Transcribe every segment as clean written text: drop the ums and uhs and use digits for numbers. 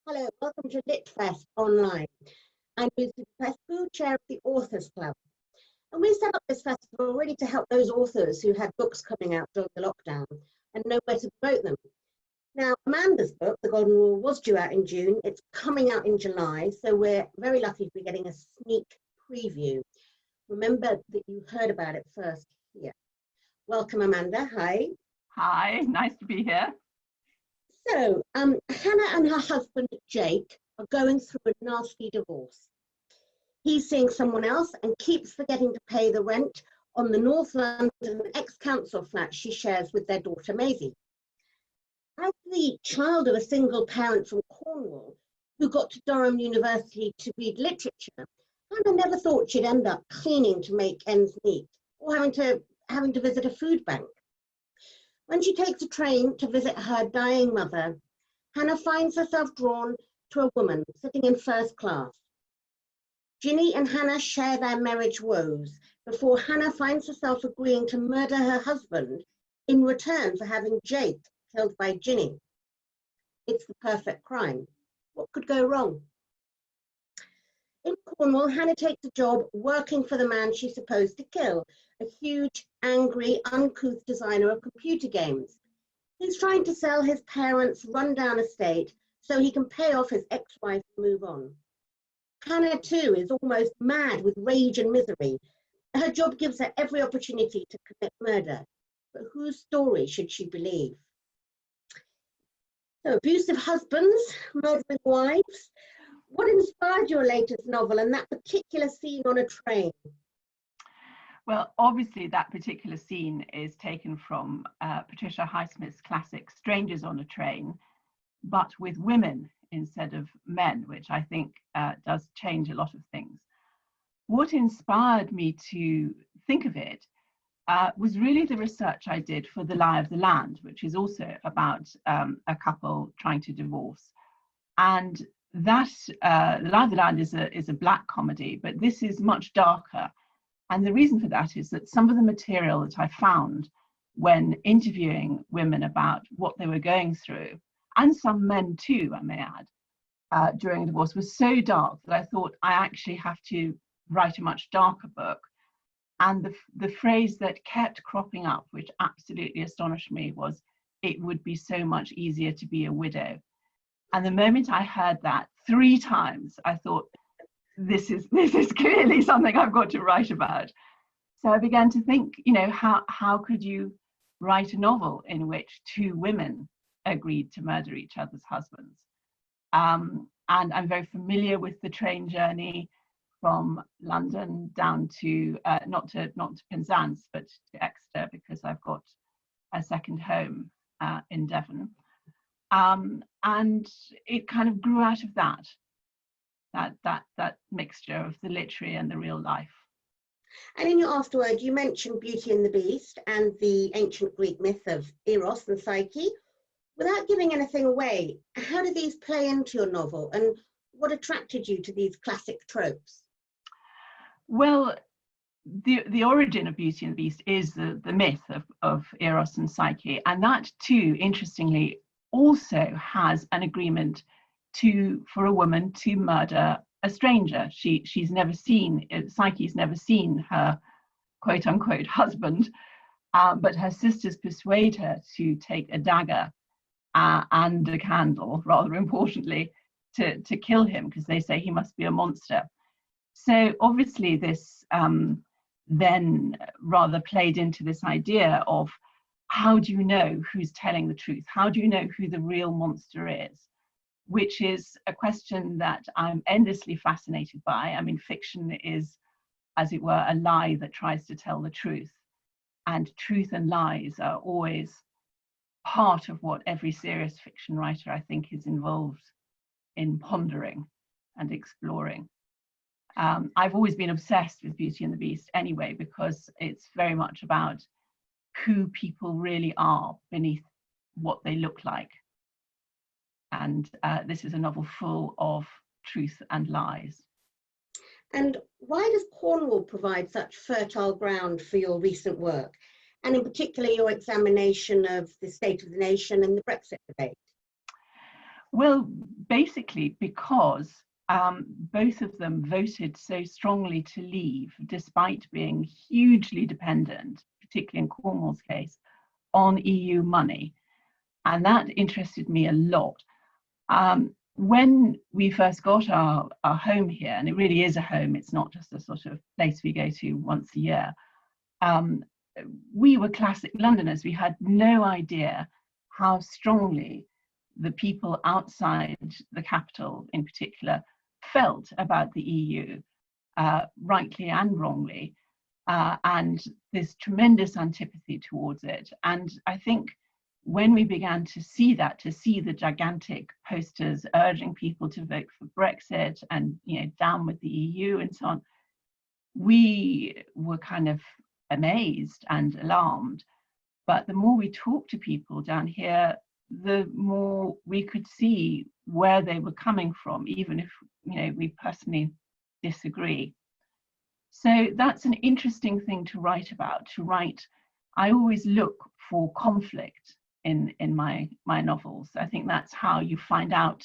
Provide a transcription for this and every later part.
Hello, welcome to LitFest Online. I'm Lucy Popescu, chair of the Authors Club. And we set up this festival really to help those authors who had books coming out during the lockdown and know where to promote them. Now, Amanda's book, The Golden Rule, was due out in June. It's coming out in July, so we're very lucky to be getting a sneak preview. Remember that you heard about it first here. Welcome, Amanda. Hi. Hi, nice to be here. So, Hannah and her husband, Jake, are going through a nasty divorce. He's seeing someone else and keeps forgetting to pay the rent on the North London ex-council flat she shares with their daughter, Maisie. As the child of a single parent from Cornwall who got to Durham University to read literature, Hannah never thought she'd end up cleaning to make ends meet or having to visit a food bank. When she takes a train to visit her dying mother, Hannah finds herself drawn to a woman sitting in first class. Jinni and Hannah share their marriage woes before Hannah finds herself agreeing to murder her husband in return for having Jake killed by Jinni. It's the perfect crime. What could go wrong? In Cornwall, Hannah takes a job working for the man she's supposed to kill, a huge, angry, uncouth designer of computer games. He's trying to sell his parents' rundown estate so he can pay off his ex-wife and move on. Hannah, too, is almost mad with rage and misery. Her job gives her every opportunity to commit murder. But whose story should she believe? So, abusive husbands, murdering wives. What inspired your latest novel and that particular scene on a train? Well, obviously that particular scene is taken from Patricia Highsmith's classic Strangers on a Train, but with women instead of men, which I think does change a lot of things. What inspired me to think of it was really the research I did for The Lie of the Land, which is also about a couple trying to divorce. And that The Lie of the Land is a black comedy, but this is much darker. And the reason for that is that some of the material that I found when interviewing women about what they were going through, and some men too, I may add, during a divorce, was so dark that I thought I actually have to write a much darker book. And the phrase that kept cropping up, which absolutely astonished me, was, "It would be so much easier to be a widow." And the moment I heard that 3 times, I thought, this is clearly something I've got to write about. So I began to think, how could you write a novel in which 2 women agreed to murder each other's husbands? And I'm very familiar with the train journey from London down to not to Penzance, but to Exeter, because I've got a second home in Devon. And it kind of grew out of that mixture of the literary and the real life. And in your afterword, you mentioned Beauty and the Beast and the ancient Greek myth of Eros and Psyche. Without giving anything away, how do these play into your novel, and what attracted you to these classic tropes? Well, the origin of Beauty and the Beast is the myth of Eros and Psyche, and that too, interestingly, also has an agreement for a woman to murder a stranger. Psyche's never seen her quote unquote husband, but her sisters persuade her to take a dagger and a candle, rather importantly, to kill him, because they say he must be a monster. So obviously this then rather played into this idea of, how do you know who's telling the truth? How do you know who the real monster is? Which is a question that I'm endlessly fascinated by. I mean, fiction is, as it were, a lie that tries to tell the truth. And truth and lies are always part of what every serious fiction writer, I think, is involved in pondering and exploring. I've always been obsessed with Beauty and the Beast anyway, because it's very much about who people really are beneath what they look like. And this is a novel full of truth and lies. And why does Cornwall provide such fertile ground for your recent work, and in particular your examination of the state of the nation and the Brexit debate? Well, basically because both of them voted so strongly to leave, despite being hugely dependent, particularly in Cornwall's case, on EU money. And that interested me a lot. When we first got our home here, and it really is a home, it's not just a sort of place we go to once a year, we were classic Londoners. We had no idea how strongly the people outside the capital in particular felt about the EU, rightly and wrongly, and this tremendous antipathy towards it. And I think when we began to see that, to see the gigantic posters urging people to vote for Brexit and, you know, down with the EU and so on, we were kind of amazed and alarmed. But the more we talked to people down here, the more we could see where they were coming from, even if, you know, we personally disagree. So that's an interesting thing to write about. I always look for conflict in my novels. I think that's how you find out,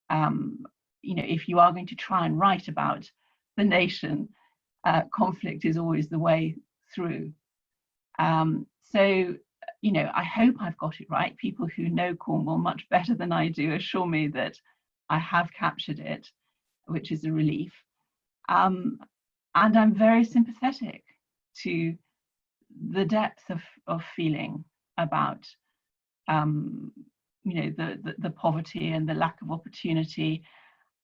you know, if you are going to try and write about the nation, conflict is always the way through. So, you know, I hope I've got it right. People who know Cornwall much better than I do assure me that I have captured it, which is a relief. And I'm very sympathetic to the depth of feeling about, you know, the poverty and the lack of opportunity,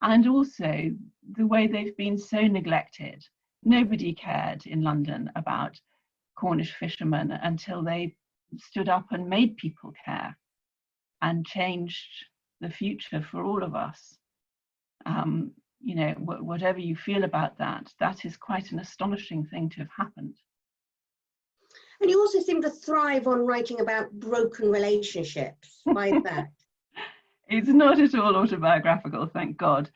and also the way they've been so neglected. Nobody cared in London about Cornish fishermen until they stood up and made people care and changed the future for all of us. You know, whatever you feel about that, that is quite an astonishing thing to have happened. And you also seem to thrive on writing about broken relationships. Why is that? It's not at all autobiographical, thank God.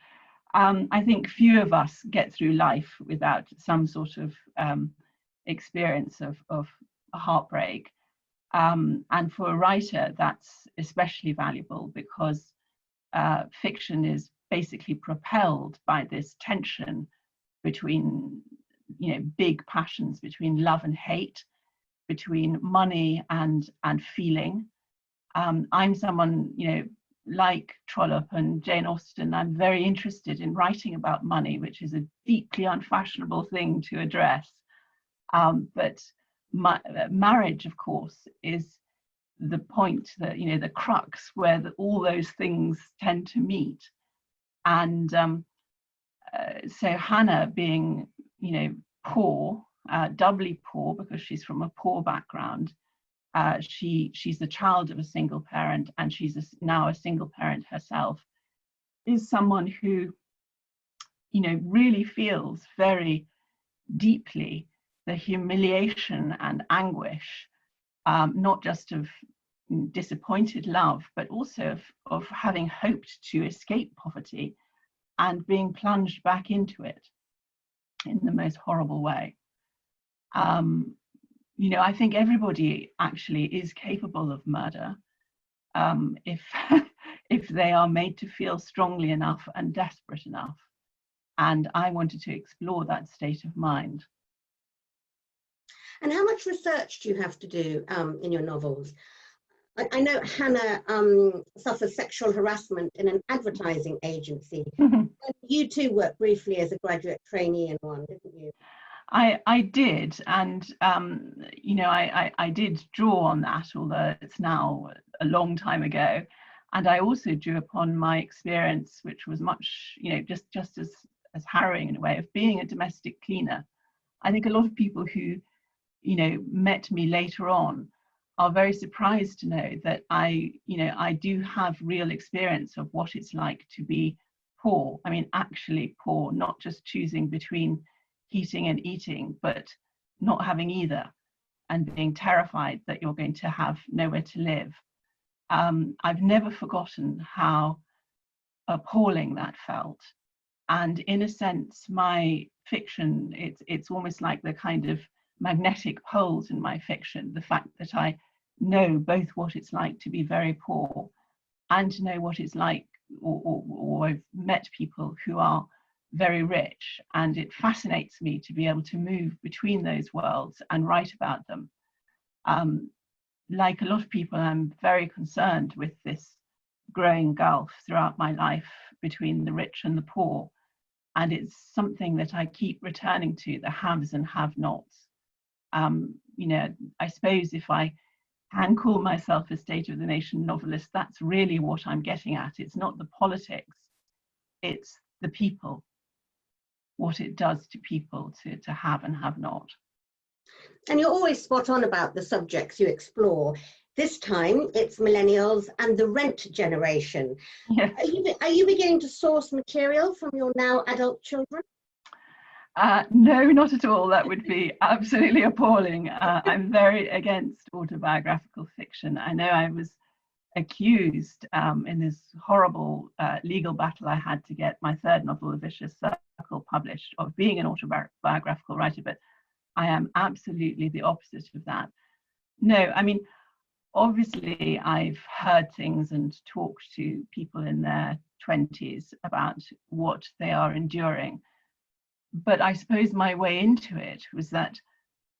I think few of us get through life without some sort of experience of a heartbreak. And for a writer, that's especially valuable because fiction is basically propelled by this tension between, you know, big passions, between love and hate, between money and feeling. I'm someone, you know, like Trollope and Jane Austen, I'm very interested in writing about money, which is a deeply unfashionable thing to address. But marriage, of course, is the point, that, you know, the crux where all those things tend to meet. And so Hannah being, you know, poor, doubly poor because she's from a poor background, she's the child of a single parent, and she's now a single parent herself, is someone who, you know, really feels very deeply the humiliation and anguish, not just of disappointed love, but also of having hoped to escape poverty and being plunged back into it in the most horrible way. You know, I think everybody actually is capable of murder if if they are made to feel strongly enough and desperate enough. And I wanted to explore that state of mind. And how much research do you have to do in your novels? I know Hannah suffered sexual harassment in an advertising agency. You too worked briefly as a graduate trainee in one, didn't you? I did, and you know, I did draw on that, although it's now a long time ago. And I also drew upon my experience, which was much, you know, just as harrowing in a way, of being a domestic cleaner. I think a lot of people who, you know, met me later on are very surprised to know that I do have real experience of what it's like to be poor. I mean, actually poor, not just choosing between heating and eating, but not having either, and being terrified that you're going to have nowhere to live. I've never forgotten how appalling that felt. And in a sense, my fiction, it's almost like the kind of magnetic poles in my fiction, the fact that I know both what it's like to be very poor and to know what it's like, or I've met people who are very rich, and it fascinates me to be able to move between those worlds and write about them. Like a lot of people, I'm very concerned with this growing gulf throughout my life between the rich and the poor. And it's something that I keep returning to, the haves and have-nots. You know, I suppose if I can call myself a State of the Nation novelist, that's really what I'm getting at. It's not the politics, it's the people, what it does to people to have and have not. And you're always spot on about the subjects you explore. This time it's millennials and the rent generation. Yes. Are you beginning to source material from your now adult children? No, not at all. That would be absolutely appalling. I'm very against autobiographical fiction. I know I was accused in this horrible legal battle I had to get my third novel, The Vicious Circle, published, of being an autobiographical writer, but I am absolutely the opposite of that. No, I mean, obviously I've heard things and talked to people in their 20s about what they are enduring. But I suppose my way into it was that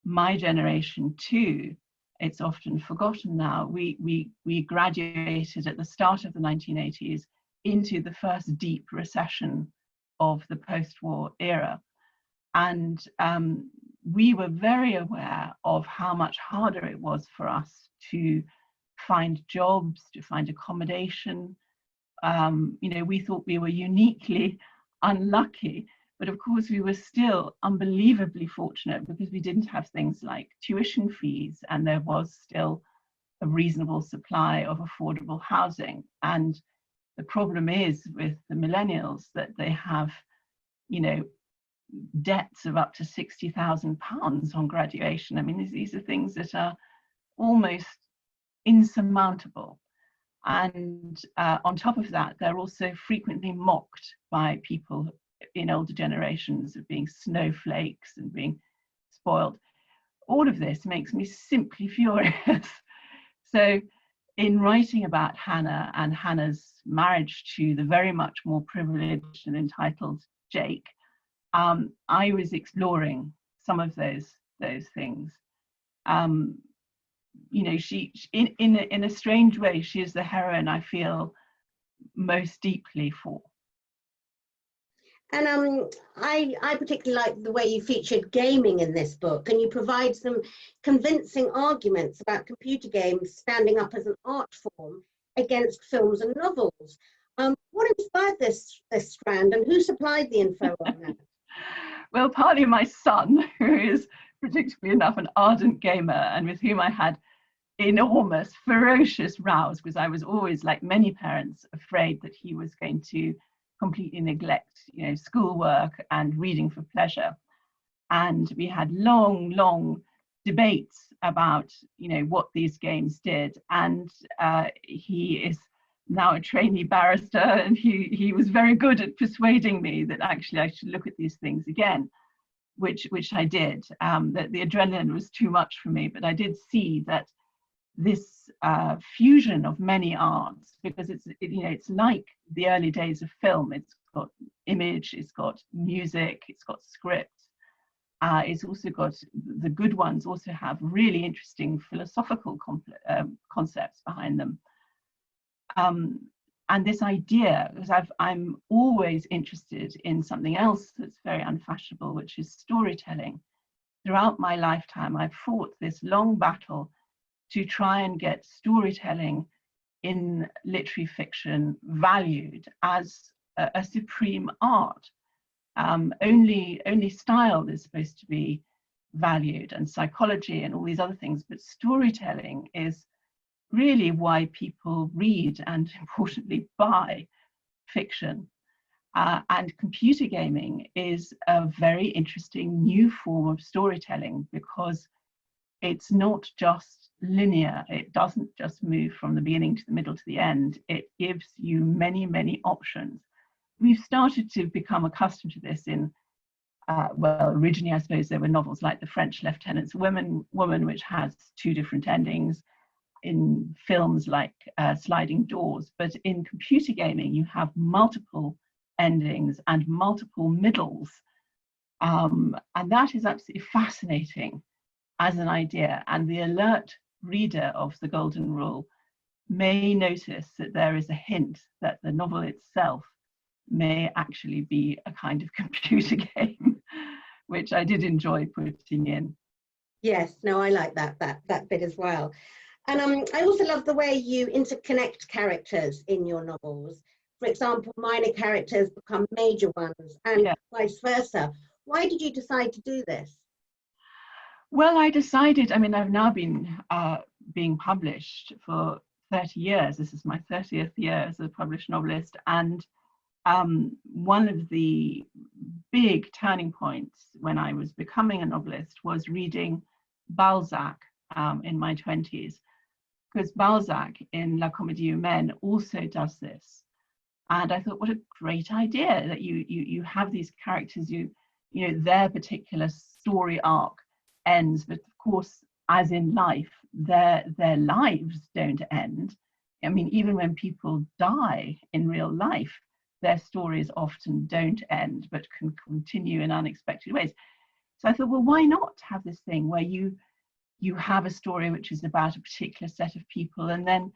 my generation too, it's often forgotten now, we graduated at the start of the 1980s into the first deep recession of the post-war era. And we were very aware of how much harder it was for us to find jobs, to find accommodation. You know, we thought we were uniquely unlucky. But of course, we were still unbelievably fortunate because we didn't have things like tuition fees, and there was still a reasonable supply of affordable housing. And the problem is with the millennials that they have, you know, debts of up to £60,000 on graduation. I mean, these are things that are almost insurmountable. And on top of that, they're also frequently mocked by people in older generations of being snowflakes and being spoiled. All of this makes me simply furious. So in writing about Hannah and Hannah's marriage to the very much more privileged and entitled Jake, I was exploring some of those things. You know, she in a strange way, she is the heroine I feel most deeply for. And I particularly like the way you featured gaming in this book, and you provide some convincing arguments about computer games standing up as an art form against films and novels. What inspired this strand, and who supplied the info on that? Well, partly my son, who is predictably enough an ardent gamer, and with whom I had enormous, ferocious rows, because I was always, like many parents, afraid that he was going to completely neglect, you know, schoolwork and reading for pleasure. And we had long debates about, you know, what these games did. And he is now a trainee barrister, and he was very good at persuading me that actually I should look at these things again, which I did. That the adrenaline was too much for me, but I did see that this fusion of many arts, because it's like the early days of film. It's got image, it's got music, it's got script. It's also got, the good ones also have really interesting philosophical concepts behind them. And this idea, because I'm always interested in something else that's very unfashionable, which is storytelling. Throughout my lifetime, I've fought this long battle to try and get storytelling in literary fiction valued as a supreme art. Only style is supposed to be valued, and psychology and all these other things, but storytelling is really why people read and, importantly, buy fiction. And computer gaming is a very interesting new form of storytelling, because it's not just linear. It doesn't just move from the beginning to the middle to the end. It gives you many options. We've started to become accustomed to this in, well, originally, I suppose there were novels like The French Lieutenant's Woman, which has two different endings. in films like Sliding Doors, but in computer gaming, you have multiple endings and multiple middles. And that is absolutely fascinating as an idea. And the alert reader of The Golden Rule may notice that there is a hint that the novel itself may actually be a kind of computer game, which I did enjoy putting in. Yes, no, I like that bit as well. And I also love the way you interconnect characters in your novels. For example, minor characters become major ones, and vice versa. Why did you decide to do this? Well, I decided, I mean, I've now been being published for 30 years. This is my 30th year as a published novelist. And one of the big turning points when I was becoming a novelist was reading Balzac in my 20s, because Balzac in La Comédie Humaine also does this. And I thought, what a great idea that you have these characters, you know, their particular story arc ends, but of course, as in life, their lives don't end. I mean, even when people die in real life, their stories often don't end, but can continue in unexpected ways. So I thought, well, why not have this thing where you have a story which is about a particular set of people, and then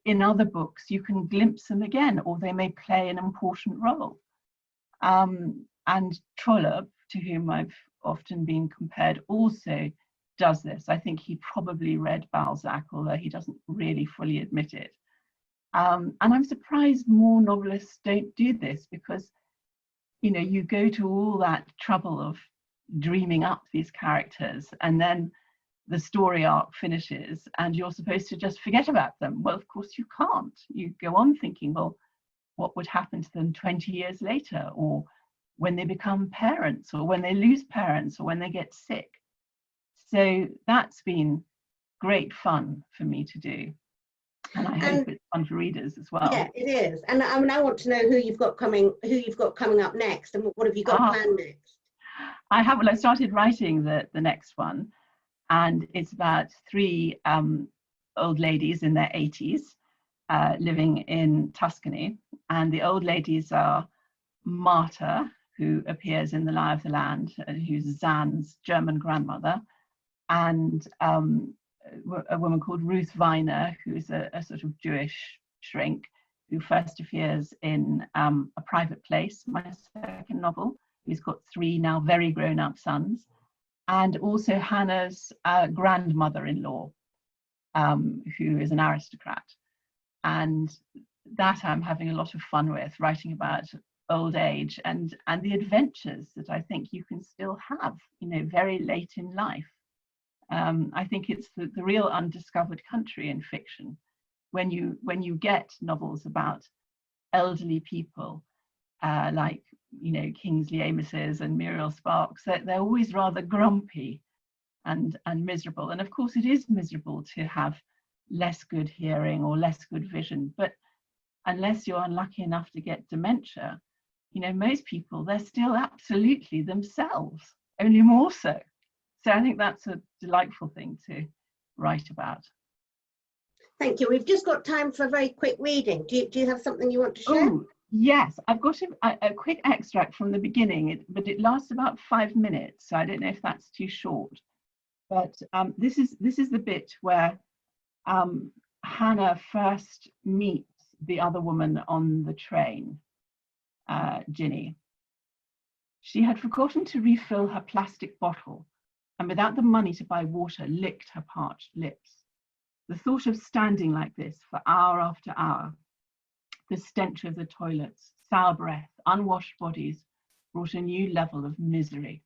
in other books you can glimpse them again, or they may play an important role. And Trollope, to whom I've often been compared, also does this. I think he probably read Balzac, although he doesn't really fully admit it. And I'm surprised more novelists don't do this, because, you know, you go to all that trouble of dreaming up these characters, and then the story arc finishes and you're supposed to just forget about them. Well, of course you can't. You go on thinking, well, what would happen to them 20 years later, or when they become parents, or when they lose parents, or when they get sick. So that's been great fun for me to do. And I hope it's fun for readers as well. Yeah, it is. And I mean, I want to know who you've got coming up next, and what have you got planned next? I have. Well, I started writing the next one, and it's about three old ladies in their 80s living in Tuscany. And the old ladies are Marta, who appears in The Lie of the Land, who's Zan's German grandmother, and a woman called Ruth Weiner, who's a sort of Jewish shrink, who first appears in A Private Place, my second novel, who's got three now very grown-up sons, and also Hannah's grandmother-in-law, who is an aristocrat. And that I'm having a lot of fun with, writing about old age and the adventures that I think you can still have, you know, very late in life. I think it's the real undiscovered country in fiction, when you get novels about elderly people like, you know, Kingsley Amis's and Muriel Sparks. They're always rather grumpy and miserable. And of course it is miserable to have less good hearing or less good vision, but unless you're unlucky enough to get dementia, you know, most people, they're still absolutely themselves, only more so. So I think that's a delightful thing to write about. Thank you. We've just got time for a very quick reading. Do you have something you want to share? Oh, yes, I've got a quick extract from the beginning, but it lasts about 5 minutes, so I don't know if that's too short. But this is the bit where Hannah first meets the other woman on the train, Jinni. She had forgotten to refill her plastic bottle, and without the money to buy water, licked her parched lips. The thought of standing like this for hour after hour, the stench of the toilets, sour breath, unwashed bodies, brought a new level of misery.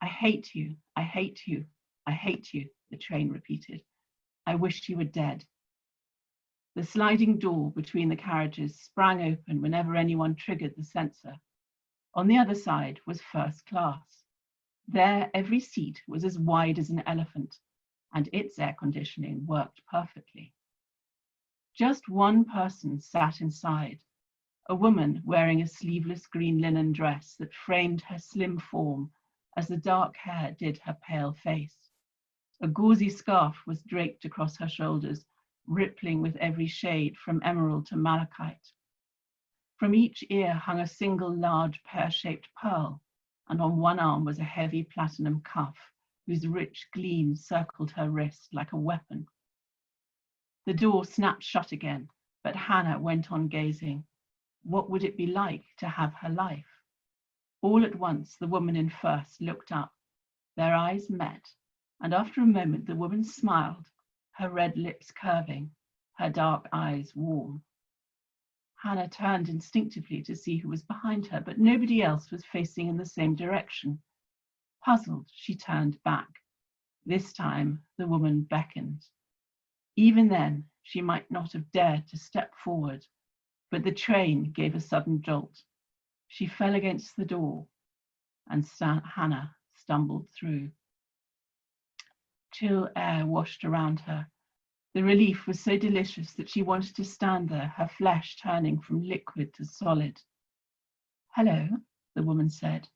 I hate you, I hate you, I hate you, the train repeated. I wish you were dead. The sliding door between the carriages sprang open whenever anyone triggered the sensor. On the other side was first class. There, every seat was as wide as an elephant, and its air conditioning worked perfectly. Just one person sat inside, a woman wearing a sleeveless green linen dress that framed her slim form as the dark hair did her pale face. A gauzy scarf was draped across her shoulders, rippling with every shade from emerald to malachite. From each ear hung a single large pear-shaped pearl, and on one arm was a heavy platinum cuff, whose rich gleam circled her wrist like a weapon. The door snapped shut again, but Hannah went on gazing. What would it be like to have her life? All at once, the woman in first looked up. Their eyes met, and after a moment the woman smiled, her red lips curving, her dark eyes warm. Hannah turned instinctively to see who was behind her, but nobody else was facing in the same direction. Puzzled, she turned back. This time, the woman beckoned. Even then, she might not have dared to step forward, but the train gave a sudden jolt. She fell against the door, and Hannah stumbled through. Chill air washed around her. The relief was so delicious that she wanted to stand there, her flesh turning from liquid to solid. "Hello," the woman said.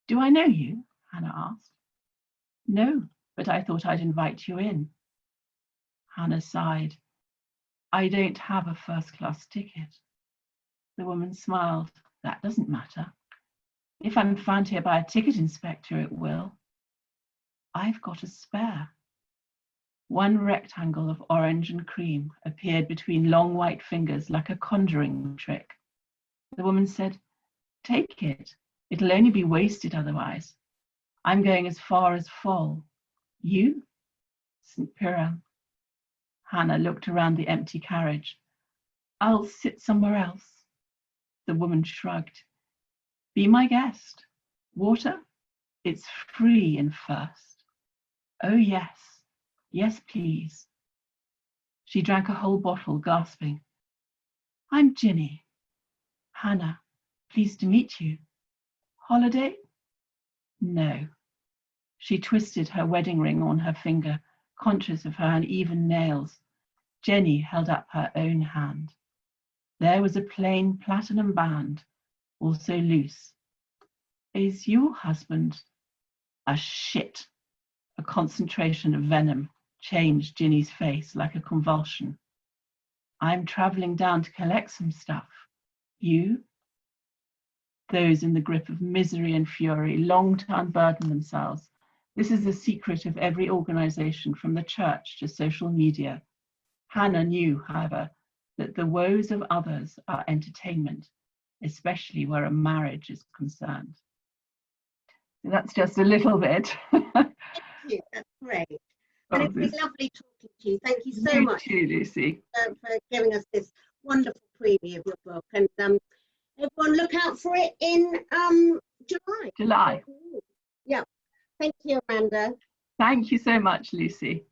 "Do I know you?" Hannah asked. "No, but I thought I'd invite you in." Hannah sighed. "I don't have a first-class ticket." The woman smiled. "That doesn't matter. If I'm found here by a ticket inspector, it will. I've got a spare." One rectangle of orange and cream appeared between long white fingers like a conjuring trick. The woman said, "Take it. It'll only be wasted otherwise. I'm going as far as Fol. You?" "St. Piran." Hannah looked around the empty carriage. "I'll sit somewhere else." The woman shrugged. "Be my guest. Water? It's free in first." "Oh, yes. Yes, please." She drank a whole bottle, gasping. "I'm Jinni." "Hannah, pleased to meet you. Holiday?" "No." She twisted her wedding ring on her finger, conscious of her uneven nails. Jenny held up her own hand. There was a plain platinum band, also loose. "Is your husband a shit?" A concentration of venom changed Ginny's face like a convulsion. "I'm traveling down to collect some stuff. You?" Those in the grip of misery and fury long to unburden themselves. This is the secret of every organization, from the church to social media. Hannah knew, however, that the woes of others are entertainment, especially where a marriage is concerned. That's just a little bit. Thank you. That's great. And it was lovely talking to you. Thank you so much, too, Lucy, for giving us this wonderful preview of your book. And everyone look out for it in July. July. Yeah. Thank you, Amanda. Thank you so much, Lucy.